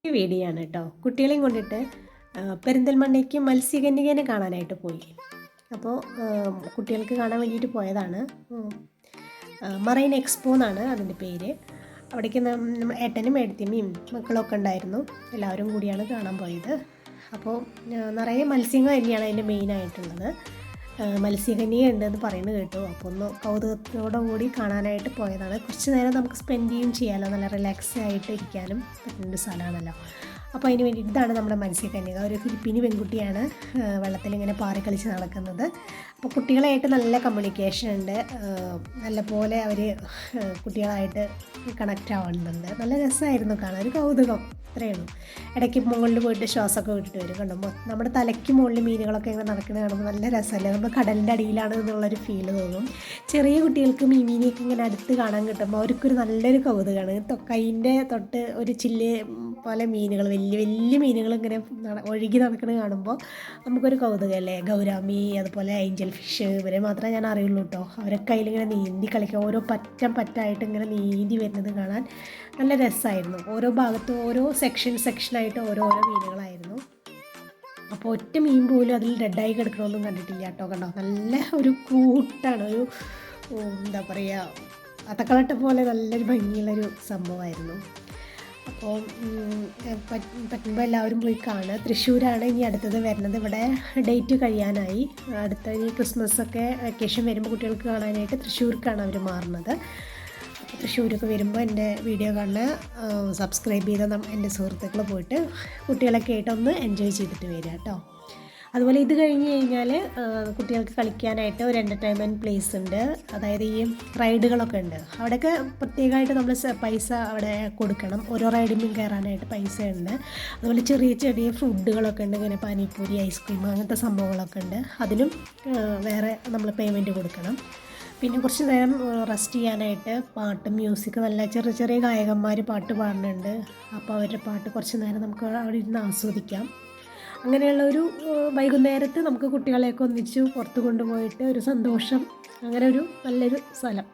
ഈ വീഡിയോ ആണ് കേട്ടോ. കുട്ടികളെയും കൊണ്ടിട്ട് പെരിന്തൽമണ്ണയ്ക്ക് മത്സ്യകന്യകേനെ കാണാനായിട്ട് പോയി. അപ്പോൾ കുട്ടികൾക്ക് കാണാൻ വേണ്ടിയിട്ട് പോയതാണ്. മറൈൻ എക്സ്പോ എന്നാണ് അതിൻ്റെ പേര്. അവിടേക്ക് ഏട്ടനും ഏട്ടത്തിയമ്മയും മക്കളൊക്കെ ഉണ്ടായിരുന്നു. എല്ലാവരും കൂടിയാണ് കാണാൻ പോയത്. അപ്പോൾ നിറയെ മത്സ്യങ്ങൾ തന്നെയാണ് അതിൻ്റെ മെയിനായിട്ടുള്ളത്. മത്സ്യകന്യക ഉണ്ടെന്ന് പറയുന്നത് കേട്ടു. അപ്പോൾ ഒന്ന് കൗതുകത്തോടു കൂടി കാണാനായിട്ട് പോയതാണ്. കുറച്ച് നേരം നമുക്ക് സ്പെൻഡ് ചെയ്യാമല്ലോ, നല്ല റിലാക്സ് ആയിട്ട് ഇരിക്കാനും പറ്റുന്ന സ്ഥലമാണല്ലോ. അപ്പോൾ അതിന് വേണ്ടി ഇതാണ് നമ്മുടെ മത്സ്യകന്യക. ഒരു ഫിലിപ്പീനി പെൺകുട്ടിയാണ് വെള്ളത്തിലിങ്ങനെ പാറി കളിച്ച് നടക്കുന്നത്. അപ്പോൾ കുട്ടികളായിട്ട് നല്ല കമ്മ്യൂണിക്കേഷൻ ഉണ്ട്. നല്ലപോലെ അവർ കുട്ടികളായിട്ട് കണക്റ്റ് ആവുന്നുണ്ട്. നല്ല രസമായിരുന്നു കാണാൻ, ഒരു കൗതുകം അത്രയേ ഉള്ളൂ. ഇടയ്ക്ക് മുകളിൽ പോയിട്ട് ശ്വാസമൊക്കെ വിട്ടിട്ട് വരും. കണ്ടോ, നമ്മുടെ തലയ്ക്ക് മുകളിൽ മീനുകളൊക്കെ ഇങ്ങനെ നടക്കുന്നത് കാണുമ്പോൾ നല്ല രസമല്ലേ. നമ്മൾ കടലിൻ്റെ അടിയിലാണ് എന്നുള്ളൊരു ഫീല് തോന്നും. ചെറിയ കുട്ടികൾക്ക് മീനിനെയൊക്കെ ഇങ്ങനെ അടുത്ത് കാണാൻ കിട്ടുമ്പോൾ അവർക്കൊരു നല്ലൊരു കൗതുകമാണ്. കൈയിൻ്റെ തൊട്ട് ഒരു ചില്ല് പോലെ മീനുകൾ, വലിയ വലിയ മീനുകൾ ഇങ്ങനെ ഒഴുകി നടക്കുന്നത് കാണുമ്പോൾ നമുക്കൊരു കൗതുകമല്ലേ. ഗൗരാമി, അതുപോലെ ഏഞ്ചൽ ഫിഷ്, ഇവരെ മാത്രമേ ഞാൻ അറിയുള്ളൂ കേട്ടോ. അവരൊക്കെ അതിലിങ്ങനെ നീന്തി കളിക്കുക, ഓരോ പറ്റായിട്ട് ഇങ്ങനെ നീന്തി വരുന്നത് കാണാൻ നല്ല രസമായിരുന്നു. ഓരോ ഭാഗത്തും ഓരോ സെക്ഷനായിട്ട് ഓരോരോ മീനുകളായിരുന്നു. അപ്പോൾ ഒറ്റ മീൻ പോലും അതിൽ ഡെഡായി കിടക്കണമെന്നും കണ്ടിട്ടില്ല കേട്ടോ. കണ്ടോ, നല്ല ഒരു കൂട്ടാണ്, ഒരു എന്താ പറയുക, അത്തക്കളട്ട പോലെ നല്ലൊരു ഭംഗിയുള്ളൊരു സംഭവമായിരുന്നു. അപ്പോൾ പറ്റുമ്പോൾ എല്ലാവരും പോയി കാണുക. തൃശ്ശൂരാണ് ഇനി അടുത്തത് വരുന്നത്. ഇവിടെ ഡേറ്റ് കഴിയാനായി. അടുത്ത ഇനി ക്രിസ്മസൊക്കെ വെക്കേഷൻ വരുമ്പോൾ കുട്ടികൾക്ക് കാണാനായിട്ട് തൃശ്ശൂർക്കാണ് അവർ മാറുന്നത്. അപ്പോൾ തൃശ്ശൂരൊക്കെ വരുമ്പോൾ എൻ്റെ വീഡിയോ കാണുന്ന സബ്സ്ക്രൈബ് ചെയ്ത എൻ്റെ സുഹൃത്തുക്കൾ പോയിട്ട് കുട്ടികളൊക്കെ ആയിട്ടൊന്ന് എൻജോയ് ചെയ്തിട്ട് വരിക കേട്ടോ. അതുപോലെ ഇത് കഴിഞ്ഞ് കഴിഞ്ഞാൽ കുട്ടികൾക്ക് കളിക്കാനായിട്ട് ഒരു എൻ്റർടൈൻമെൻറ്റ് പ്ലേസ് ഉണ്ട്. അതായത് ഈ റൈഡുകളൊക്കെ ഉണ്ട്. അവിടെയൊക്കെ പ്രത്യേകമായിട്ട് നമ്മൾ പൈസ അവിടെ കൊടുക്കണം. ഓരോ റൈഡിലും കയറാനായിട്ട് പൈസ ഉണ്ട്. അതുപോലെ ചെറിയ ചെറിയ ഫുഡുകളൊക്കെ ഉണ്ട്. ഇങ്ങനെ പാനിപ്പൂരി, ഐസ്ക്രീം, അങ്ങനത്തെ സംഭവങ്ങളൊക്കെ ഉണ്ട്. അതിനും വേറെ നമ്മൾ പേയ്മെൻറ്റ് കൊടുക്കണം. പിന്നെ കുറച്ച് നേരം റെസ്റ്റ് ചെയ്യാനായിട്ട് പാട്ട്, മ്യൂസിക്, നല്ല ചെറിയ ചെറിയ ഗായകന്മാർ പാട്ട് പാടുന്നുണ്ട്. അപ്പോൾ അവരുടെ പാട്ട് കുറച്ച് നേരം നമുക്ക് അവിടെ ഇരുന്ന് ആസ്വദിക്കാം. അങ്ങനെയുള്ള ഒരു വൈകുന്നേരത്ത് നമുക്ക് കുട്ടികളെയൊക്കെ ഒന്നിച്ച് പുറത്ത് കൊണ്ടുപോയിട്ട് ഒരു സന്തോഷം, അങ്ങനെ ഒരു നല്ലൊരു സ്ഥലം.